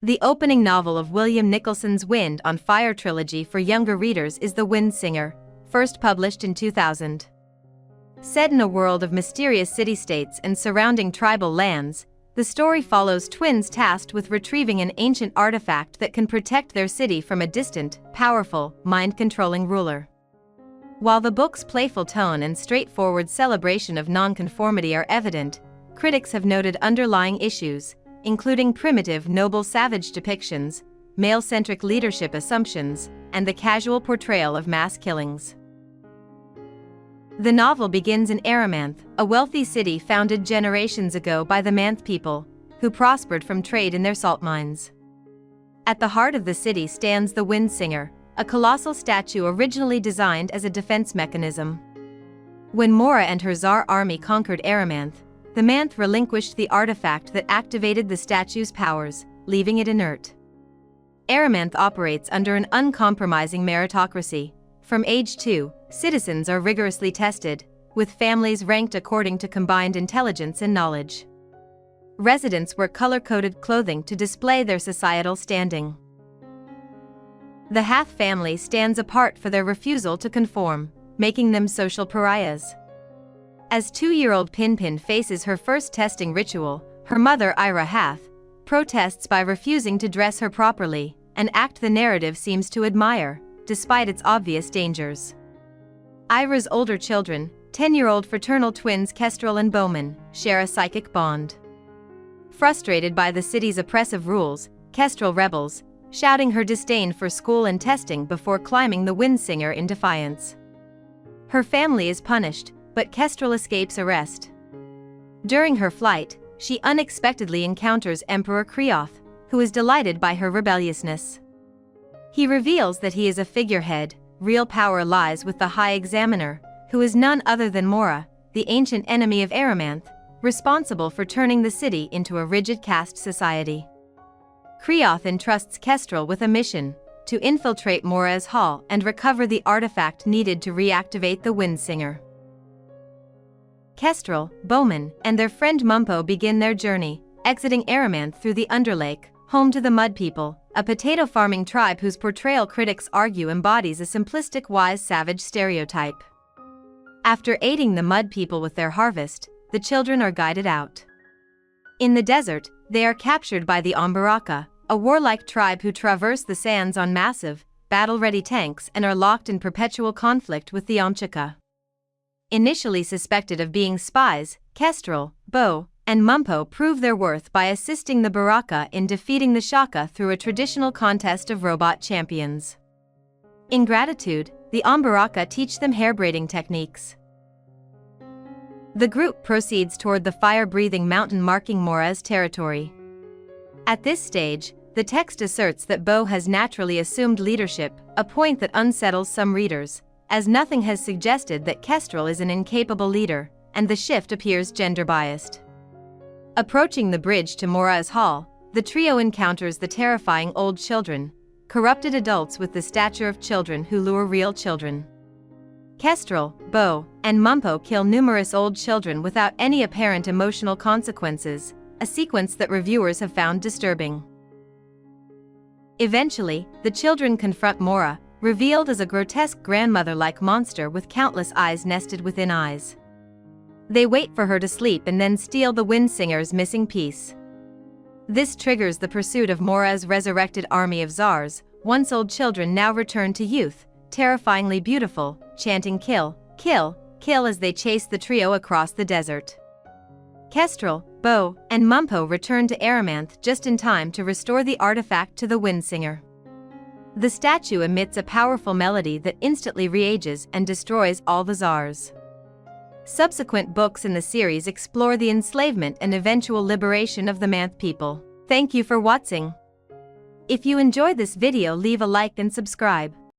The opening novel of William Nicholson's Wind on Fire trilogy for younger readers is The Wind Singer, first published in 2000. Set in a world of mysterious city-states and surrounding tribal lands, the story follows twins tasked with retrieving an ancient artifact that can protect their city from a distant, powerful, mind-controlling ruler. While the book's playful tone and straightforward celebration of nonconformity are evident, critics have noted underlying issues, including primitive noble-savage depictions, male-centric leadership assumptions, and the casual portrayal of mass killings. The novel begins in Aramanth, a wealthy city founded generations ago by the Manth people, who prospered from trade in their salt mines. At the heart of the city stands the Wind Singer, a colossal statue originally designed as a defense mechanism. When Morah and her Tsar army conquered Aramanth, the Manth relinquished the artifact that activated the statue's powers, leaving it inert. Aramanth operates under an uncompromising meritocracy. From age 2, citizens are rigorously tested, with families ranked according to combined intelligence and knowledge. Residents wear color-coded clothing to display their societal standing. The Hath family stands apart for their refusal to conform, making them social pariahs. As 2-year-old Pin faces her first testing ritual, her mother Ira Hath protests by refusing to dress her properly, an act the narrative seems to admire, despite its obvious dangers. Ira's older children, 10-year-old fraternal twins Kestrel and Bowman, share a psychic bond. Frustrated by the city's oppressive rules, Kestrel rebels, shouting her disdain for school and testing before climbing the Wind Singer in defiance. Her family is punished, but Kestrel escapes arrest. During her flight, she unexpectedly encounters Emperor Kreoth, who is delighted by her rebelliousness. He reveals that he is a figurehead. Real power lies with the High Examiner, who is none other than Morah, the ancient enemy of Aramanth, responsible for turning the city into a rigid caste society. Kreoth entrusts Kestrel with a mission: to infiltrate Morah's hall and recover the artifact needed to reactivate the Wind Singer. Kestrel, Bowman, and their friend Mumpo begin their journey, exiting Aramanth through the Underlake, home to the Mud People, a potato-farming tribe whose portrayal critics argue embodies a simplistic wise savage stereotype. After aiding the Mud People with their harvest, the children are guided out. In the desert, they are captured by the Ombaraka, a warlike tribe who traverse the sands on massive, battle-ready tanks and are locked in perpetual conflict with the Omchika. Initially suspected of being spies, Kestrel, Bow, and Mumpo prove their worth by assisting the Baraka in defeating the Shaka through a traditional contest of robot champions. In gratitude, the Ombaraka teach them hair-braiding techniques. The group proceeds toward the fire-breathing mountain marking Morah's territory. At this stage, the text asserts that Bow has naturally assumed leadership, a point that unsettles some readers, as nothing has suggested that Kestrel is an incapable leader, and the shift appears gender-biased. Approaching the bridge to Morah's hall, the trio encounters the terrifying old children, corrupted adults with the stature of children who lure real children. Kestrel, Bow, and Mumpo kill numerous old children without any apparent emotional consequences, a sequence that reviewers have found disturbing. Eventually, the children confront Morah, revealed as a grotesque grandmother-like monster with countless eyes nested within eyes. They wait for her to sleep and then steal the Wind Singer's missing piece. This triggers the pursuit of Morah's resurrected army of Tsars. Once old children now return to youth, terrifyingly beautiful, chanting "kill, kill, kill" as they chase the trio across the desert. Kestrel, Bow, and Mumpo return to Aramanth just in time to restore the artifact to the Wind Singer. The statue emits a powerful melody that instantly re-ages and destroys all the Tsars. Subsequent books in the series explore the enslavement and eventual liberation of the Manth people. Thank you for watching. If you enjoyed this video, leave a like and subscribe.